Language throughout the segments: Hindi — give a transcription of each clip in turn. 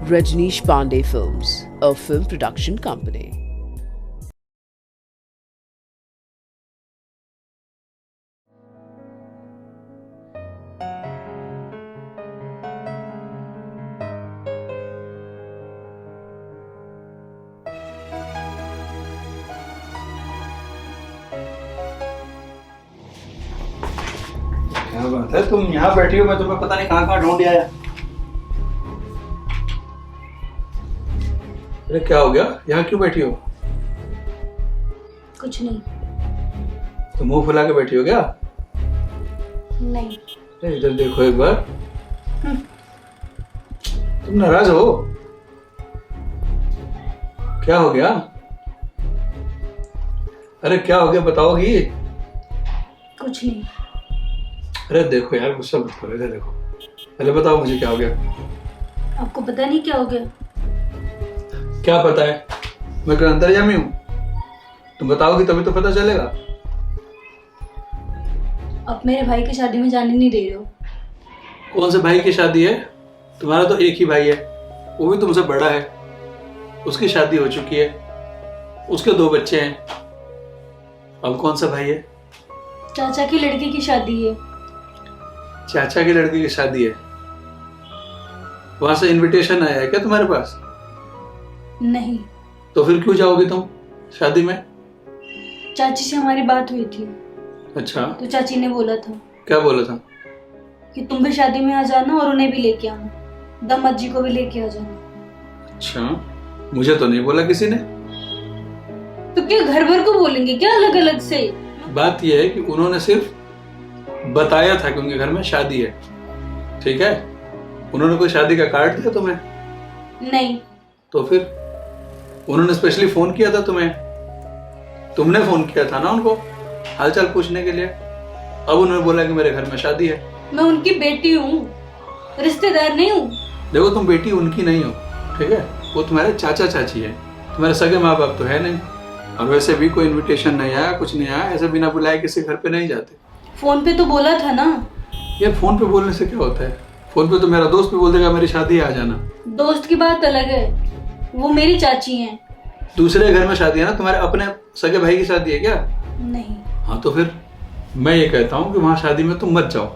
Rajneesh Pandey Films, a film production company. क्या बात है, तुम यहाँ बैठी हो, मैं तुम्हें पता नहीं कहाँ कहाँ ढूंढ आया। अरे क्या हो गया, यहाँ क्यों बैठी हो? कुछ नहीं। तो मुंह फुला के बैठी हो क्या? नहीं। अरे इधर देखो एक बार। तुम नाराज हो? क्या हो गया? अरे क्या हो गया, बताओगी? कुछ नहीं। अरे देखो यार, गुस्सा मत करो, इधर देखो, पहले बताओ मुझे क्या हो गया। आपको पता नहीं क्या हो गया? क्या पता है, मैं कोई अंतर्यामी हूँ? तुम बताओगी तभी तो पता चलेगा। आप मेरे भाई की शादी में जाने नहीं दे रहे हो। कौन से भाई की शादी है? तुम्हारा तो एक ही भाई है, वो भी तुमसे बड़ा है, उसकी शादी हो चुकी है, उसके 2 बच्चे हैं। अब कौन सा भाई है? चाचा की लड़की की शादी है। चाचा की लड़की की शादी है? वहां से इनविटेशन आया है क्या तुम्हारे पास? नहीं। तो फिर क्यों जाओगी तुम शादी में? चाची से हमारी बात हुई थी। अच्छा, तो चाची ने बोला था क्या बोला था? कि तुम भी शादी में आ जाना और उन्हें भी लेके आना, दामाद जी को भी लेके आ जाना। अच्छा, मुझे तो नहीं बोला किसी ने। तो क्या घर भर को बोलेंगे क्या अलग अलग से? बात यह है कि उन्होंने सिर्फ बताया था कि उनके घर में शादी है, ठीक है? उन्होंने कोई शादी का कार्ड दिया तुम्हें? नहीं। तो फिर उन्होंने स्पेशली फोन किया था तुम्हें? तुमने फोन किया था ना उनको हालचाल पूछने के लिए। अब उन्होंने बोला कि मेरे घर में शादी है। मैं उनकी बेटी हूँ, रिश्तेदार नहीं हूँ। देखो, तुम बेटी उनकी नहीं हो, ठीक है? वो तुम्हारे चाचा चाची है, तुम्हारे सगे माँ बाप तो है नहीं। और वैसे भी कोई इनविटेशन नहीं आया, कुछ नहीं आया, ऐसे बिना बुलाए किसी घर पे नहीं जाते। फोन पे तो बोला था ना। यार फोन पे बोलने से क्या होता है? फोन पे तो मेरा दोस्त भी बोल देगा मेरी शादी है, आ जाना। दोस्त की बात अलग है, वो मेरी चाची हैं। दूसरे घर में शादी है ना, तुम्हारे अपने सगे भाई की शादी है क्या? नहीं। हाँ, तो फिर मैं ये कहता हूँ कि वहां शादी में तुम मत जाओ।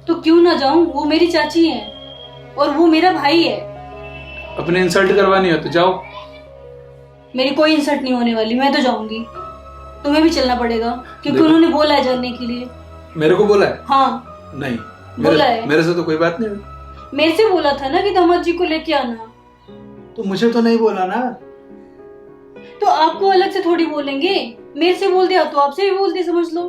तो क्यों ना जाऊं? वो मेरी चाची है और वो मेरा भाई है। अपने इंसल्ट करवानी है तो जाओ। मेरी कोई इंसल्ट नहीं होने वाली, मैं तो जाऊंगी। तुम्हें भी चलना पड़ेगा क्योंकि देखो, उन्होंने बोला है जाने के लिए। मेरे को बोला है? हाँ, नहीं, बोला है। मेरे से तो कोई बात नहीं हुई। मेरे से बोला था ना कि दामाद जी को लेके आना। तो मुझे तो नहीं बोला ना। तो आपको अलग से थोड़ी बोलेंगे, मेरे से बोल दिया तो आपसे भी बोल दिया, समझ लो।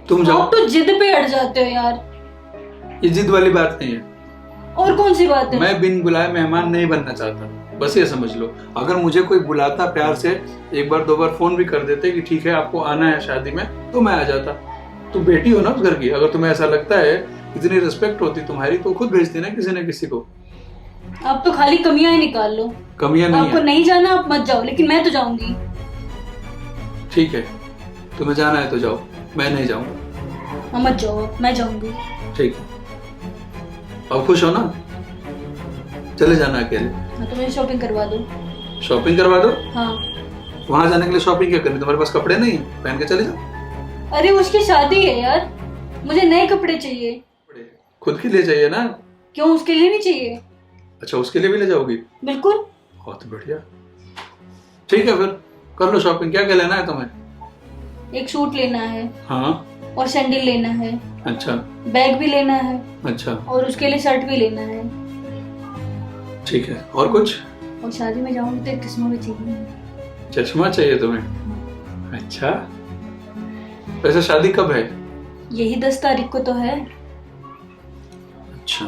तुम जाओ। आप तो जिद पे अड़ जाते हो यार। ये जिद वाली बात नहीं है। और कौन सी बात है? मैं बिन बुलाए मेहमान नहीं बनना चाहता, बस ये समझ लो। अगर मुझे कोई बुलाता प्यार से, 1 बार 2 बार फोन भी कर देते कि ठीक है आपको आना है शादी में, तो मैं आ जाता। तुम बेटी हो ना उस घर की, अगर तुम्हें ऐसा लगता है, इतनी रिस्पेक्ट होती तुम्हारी, तो खुद भेजती ना किसी न किसी को। आप तो खाली कमियां ही निकाल लो। कमियां नहीं आपको है। नहीं जाना आप मत जाओ, लेकिन मैं तो जाऊंगी। ठीक है, तुम्हें जाना है तो जाओ, मैं नहीं जाऊंगा। हाँ, मत जाओ, मैं जाऊंगी। ठीक है, अब खुश हो ना? चले जाना अकेले। हाँ, तो मुझे शॉपिंग करवा दो। शॉपिंग करवा दो? हाँ। वहां जाने के लिए शॉपिंग क्या करनी? तुम्हारे पास कपड़े नहीं है, पहन के चले जाओ। अरे उसकी शादी है यार, मुझे नए कपड़े चाहिए। खुद के लिए चाहिए ना? क्यों, उसके लिए नहीं चाहिए? अच्छा, उसके लिए भी ले जाओगी? बिल्कुल। बहुत बढ़िया, ठीक है, फिर कर लो शॉपिंग। क्या क्या लेना है तुम्हें? एक सूट लेना है। हाँ। और सैंडल लेना है। अच्छा। बैग भी लेना है। अच्छा। और उसके लिए शर्ट भी लेना है। ठीक है, और कुछ? और शादी में जाऊंगी तो एक चश्मा भी चाहिए। चश्मा चाहिए तुम्हें? अच्छा, वैसे शादी कब है? यही 10 तारीख को तो है। अच्छा,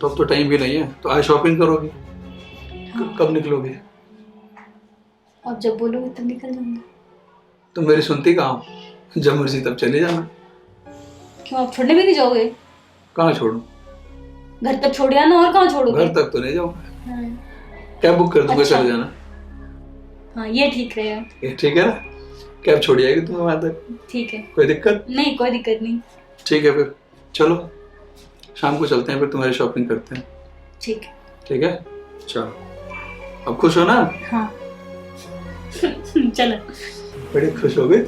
तो अब तो टाइम भी नहीं है, तो आज शॉपिंग करोगी? हाँ। कब निकलोगे? अब जब बोलोगे तब निकल जाऊंगा। तुम मेरी सुनती कहाँ हो? जब मर्जी तब चले जाना। क्यों, आप छोड़ने भी नहीं जाओगे? कहाँ छोड़ूं? घर तक छोड़ आना, और कहाँ छोड़ोगे? घर तक तो नहीं जाऊंगा। हाँ। कैब बुक कर दूंगा, अच्छा। चले जाना। हाँ, ये ठीक रहेगा। ये ठीक है ना? कैब छोड़ी आएगी तुम्हें वहां तक। ठीक है। कोई दिक्कत नहीं, कोई दिक्कत नहीं। ठीक है, फिर चलो शाम को चलते हैं, फिर तुम्हारी शॉपिंग करते हैं। ठीक है। ठीक है, चलो अब खुश हो ना? हाँ चलो। बड़ी खुश हो गई।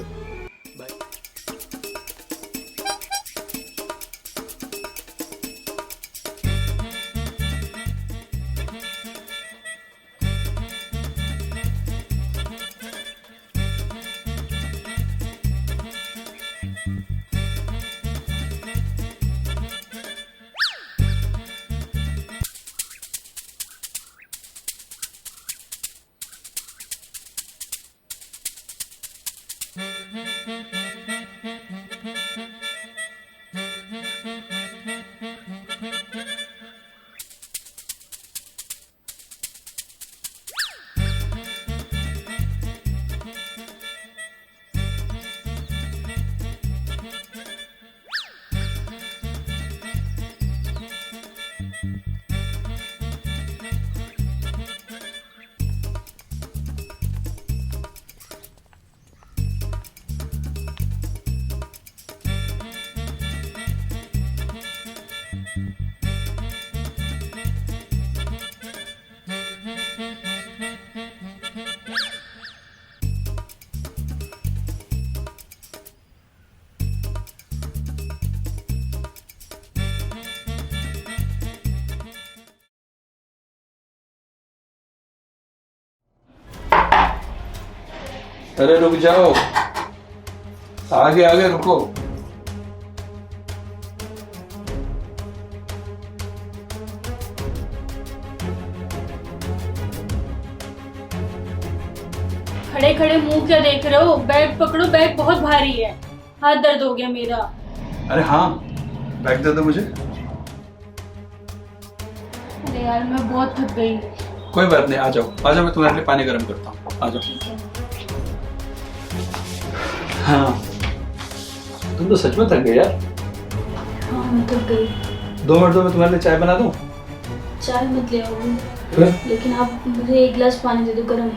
अरे रुक जाओ, आगे आगे रुको। खड़े खड़े मुंह क्या देख रहे हो? बैग पकड़ो, बैग बहुत भारी है, हाथ दर्द हो गया मेरा। अरे हाँ, बैग दे दो मुझे। अरे यार मैं बहुत थक गई। कोई बात नहीं, आ जाओ आ जाओ, मैं तुम्हारे लिए पानी गर्म करता हूँ, आ जाओ। हाँ, तुम तो सच में थक गए यार। हाँ मैं थक गई। 2 मिनट दो, मैं तुम्हारे लिए चाय बना दूँ? चाय मत ले आओ, फिर? लेकिन आप मुझे 1 गिलास पानी दे दो गर्म।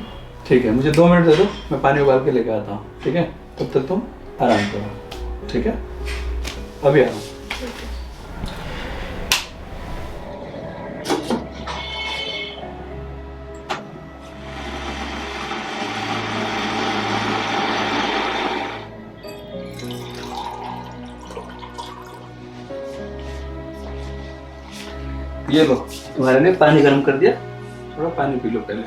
ठीक है, मुझे 2 मिनट दे दो, मैं पानी उबाल के लेके आता हूँ। ठीक है, तब तक तुम आराम करो। ठीक है, अभी आ रहा हूँ। ये लो, तुम्हारे लिए पानी गर्म कर दिया, थोड़ा पानी पी लो पहले।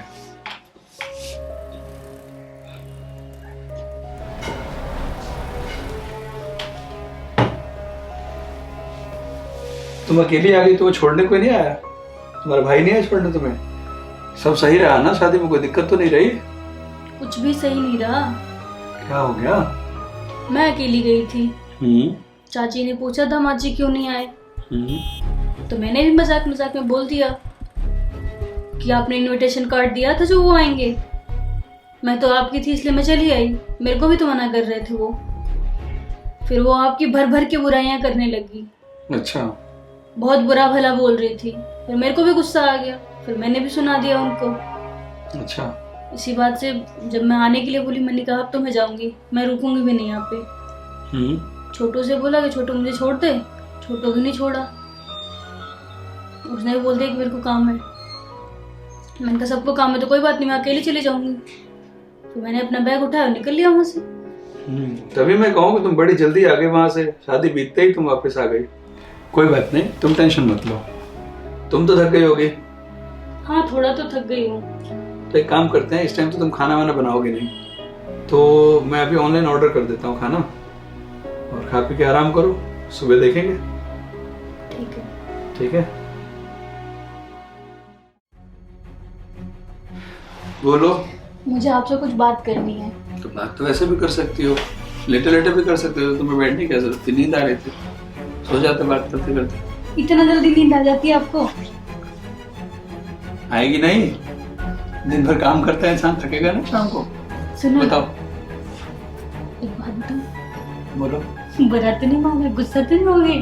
तुम अकेली आ गई, तुम्हें छोड़ने कोई नहीं आया? तुम्हारा भाई नहीं आया छोड़ने तुम्हें? सब सही रहा ना? शादी में कोई दिक्कत तो नहीं रही? कुछ भी सही नहीं रहा। क्या हो गया? मैं अकेली गई थी। चाची ने पूछा दामाद जी क्यों नहीं आए, तो मैंने भी मजाक मजाक में बोल दिया कि आपने इनविटेशन कार्ड दिया था जो वो आएंगे। मैं तो आपकी थी इसलिए मैं चली आई, मेरे को भी तो मना कर रहे थे वो। फिर वो आपकी भर भर के बुराइयां करने लगी। अच्छा। बहुत बुरा भला बोल रही थी, फिर मेरे को भी गुस्सा आ गया, फिर मैंने भी सुना दिया उनको। अच्छा। इसी बात से जब मैं आने के लिए बोली, मैंने कहा अब तो मैं जाऊंगी, मैं रुकूंगी भी नहीं यहाँ पे। छोटू से बोला कि छोटू मुझे छोड़ दे, छोटू भी नहीं छोड़ा। उसने भी बोल दिया कि मेरे को काम है। मैंने कहा सबको काम है तो कोई बात नहीं, मैं अकेली चली जाऊंगी। तो मैंने अपना बैग उठाया और निकल लिया वहां से। तभी मैं कहूँ कि तुम बड़ी जल्दी आ गए वहां से, शादी बीतते ही तुम वापस आ गई। कोई बात नहीं, तुम टेंशन मत लो, तुम तो थक गई होगी। हाँ थोड़ा तो थक गई हूँ। तो एक काम करते हैं, इस टाइम तो तुम खाना वाना बनाओगे नहीं, तो मैं अभी ऑनलाइन ऑर्डर कर देता हूँ खाना, और खा पी के आराम करो, सुबह देखेंगे। ठीक है। ठीक है, बोलो। मुझे आपसे कुछ बात करनी है। तो बात तो वैसे भी कर सकती हो, लेटे लेटे भी कर सकते हो, तुम्हें बैठने की क्या जरूरत थी? नींद आ रही थी, सो जाते बात करते करते। इतना जल्दी नींद आ जाती है आपको? आएगी नहीं, दिन भर काम करता है इंसान, थकेगा ना शाम को। सुनो, बताओ। एक बात बताऊं? बोलो। बुरा तो नहीं माना, गुस्सा तो नहीं हो गई?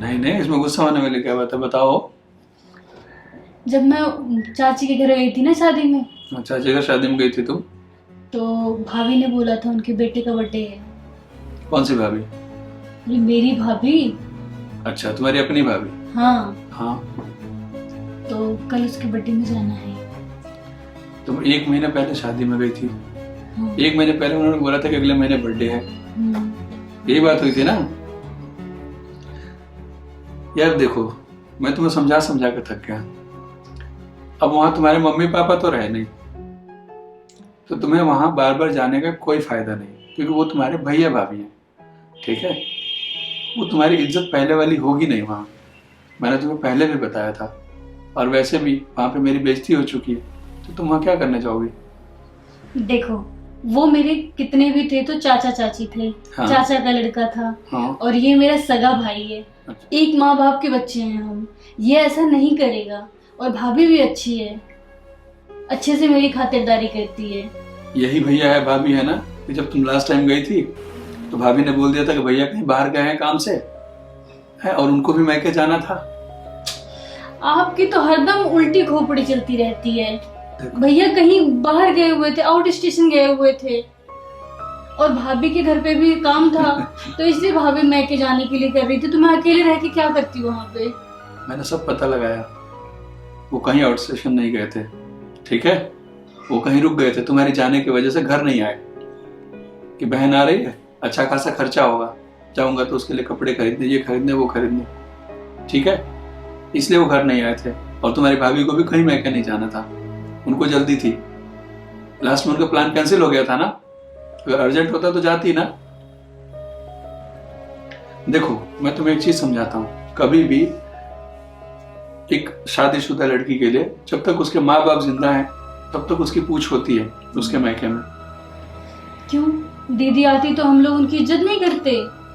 नहीं नहीं, इसमें गुस्सा होने वाली क्या बात है, बताओ। जब मैं चाची के घर गई थी ना शादी में, चाची का शादी में गई थी तुम? तो भाभी ने बोला था उनके बेटे का बर्थडे है। कौन सी भाभी? अरे मेरी भाभी। अच्छा, तुम्हारी अपनी भाभी? हाँ। हाँ। तो कल उसके बर्थडे में जाना है। तुम 1 महीने पहले शादी में गई थी। हाँ। 1 महीने पहले उन्होंने बोला था कि अगले महीने बर्थडे है। यही बात हुई थी ना। यार देखो, मैं तुम्हें समझा समझा कर थक गया। अब वहां तुम्हारे मम्मी पापा तो रहे नहीं, तो तुम्हें वहां बार बार जाने का कोई फायदा नहीं, क्योंकि वो तुम्हारे भैया भाभी हैं। ठीक है, वो तुम्हारी इज्जत पहले वाली होगी नहीं वहां। मैंने तुम्हें पहले भी बताया था, और वैसे भी वहां पे मेरी बेइज्जती हो चुकी है, तो तुम वहां क्या करने जाओगी? देखो, वो मेरे कितने भी थे तो चाचा चाची थे। हाँ। चाचा का लड़का था। हाँ। और ये मेरा सगा भाई है। अच्छा। एक माँ बाप के बच्चे हैं हम। ये ऐसा नहीं करेगा। और भाभी भी अच्छी है, अच्छे से मेरी खातिरदारी करती है। यही भैया है भाभी है ना, कि जब तुम लास्ट टाइम गई थी तो भाभी ने बोल दिया था कि भैया कहीं बाहर गए हैं काम से है, और उनको भी मैके जाना था। आपकी तो हरदम उल्टी खोपड़ी चलती रहती है। भैया कहीं बाहर गए हुए थे, आउट स्टेशन गए हुए थे, और भाभी के घर पे भी काम था, तो इसलिए भाभी मैके जाने के लिए कर रही थी। तो मैं अकेले रह के क्या करती वहां पे? मैंने सब पता लगाया, वो कहीं आउट स्टेशन नहीं गए थे। ठीक है, वो कहीं रुक गए थे, तुम्हारी जाने की वजह से घर नहीं आए कि बहन आ रही है, अच्छा खासा खर्चा होगा, जाऊंगा तो उसके लिए कपड़े खरीदने, ये खरीदने, वो खरीदने। ठीक है, इसलिए वो घर नहीं आए थे। और तुम्हारी भाभी को भी कहीं मैके नहीं जाना था, उनको जल्दी थी। लास्ट में उनका प्लान कैंसिल हो गया था ना, अगर अर्जेंट होता तो जाती ना। देखो, मैं तुम्हें एक चीज समझाता हूँ, कभी भी एक शादीशुदा लड़की के लिए जब तक उसके माँ बाप जिंदा हैं तब तक उसकी पूछ होती है उसके मैके में। क्यों? दीदी आती तो हम लोग उनकी इज्जत नहीं करते?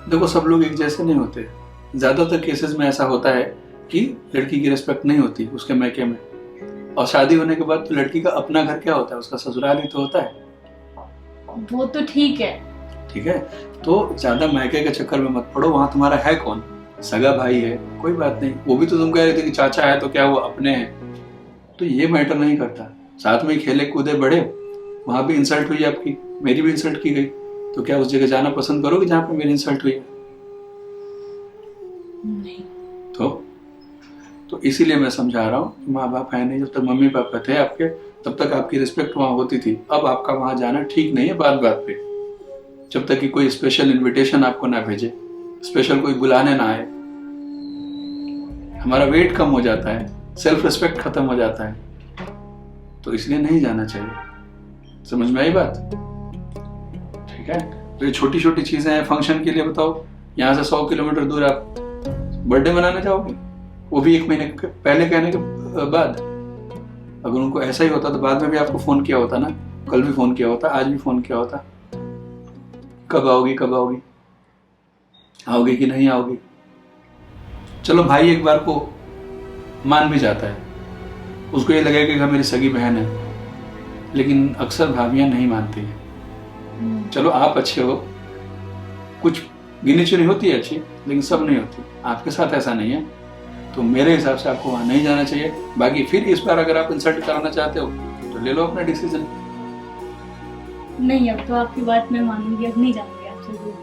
देखो, सब लोग एक जैसे नहीं होते। ज्यादातर केसेस में ऐसा होता है कि लड़की की रिस्पेक्ट नहीं होती उसके मैके में, और शादी होने के बाद तो लड़की का अपना घर क्या होता है, उसका ससुराल ही तो होता है। वो तो ठीक है। ठीक है, तो ज्यादा मैके के चक्कर में मत पड़ो। वहां तुम्हारा है कौन? सगा भाई है, कोई बात नहीं। वो भी तो तुम कह रहे थे कि चाचा है, तो क्या वो अपने हैं? तो ये मैटर नहीं करता। साथ में खेले कूदे बड़े, वहां भी इंसल्ट हुई आपकी, मेरी भी इंसल्ट की गई, तो क्या उस जगह जाना पसंद करोगे जहां पे मेरी इंसल्ट हुई है? नहीं। तो इसीलिए मैं समझा रहा हूँ कि माँ बाप है नहीं, जब तक मम्मी पापा थे आपके तब तक आपकी रिस्पेक्ट वहां होती थी। अब आपका वहां जाना ठीक नहीं है बात बात पे, जब तक कि कोई स्पेशल इनविटेशन आपको ना भेजे, स्पेशल कोई बुलाने ना आए। हमारा वेट कम हो जाता है, सेल्फ रिस्पेक्ट खत्म हो जाता है, तो इसलिए नहीं जाना चाहिए। समझ में आई बात? ठीक है, तो ये छोटी छोटी चीजें हैं। फंक्शन के लिए बताओ, यहाँ से 100 किलोमीटर दूर आप बर्थडे मनाने जाओगे, वो भी 1 महीने पहले कहने के बाद। अगर उनको ऐसा ही होता तो बाद में भी आपको फोन किया होता ना, कल भी फोन किया होता, आज भी फोन किया होता। कब आओगी, कब आओगी, आओगी कि नहीं आओगी? चलो, भाई एक बार को मान भी जाता है, उसको ये लगेगा कि हाँ मेरी सगी बहन है, लेकिन अक्सर भाभियां नहीं मानती हैं। चलो, आप अच्छे हो, कुछ गिनी चुनी होती है अच्छी, लेकिन सब नहीं होती। आपके साथ ऐसा नहीं है, तो मेरे हिसाब से आपको वहां नहीं जाना चाहिए। बाकी फिर इस बार अगर आप इंसल्ट कराना चाहते हो तो ले लो अपना डिसीजन। नहीं, अब तो आपकी बात मैं मानूंगी, अब नहीं जाऊंगी आपसे दूर।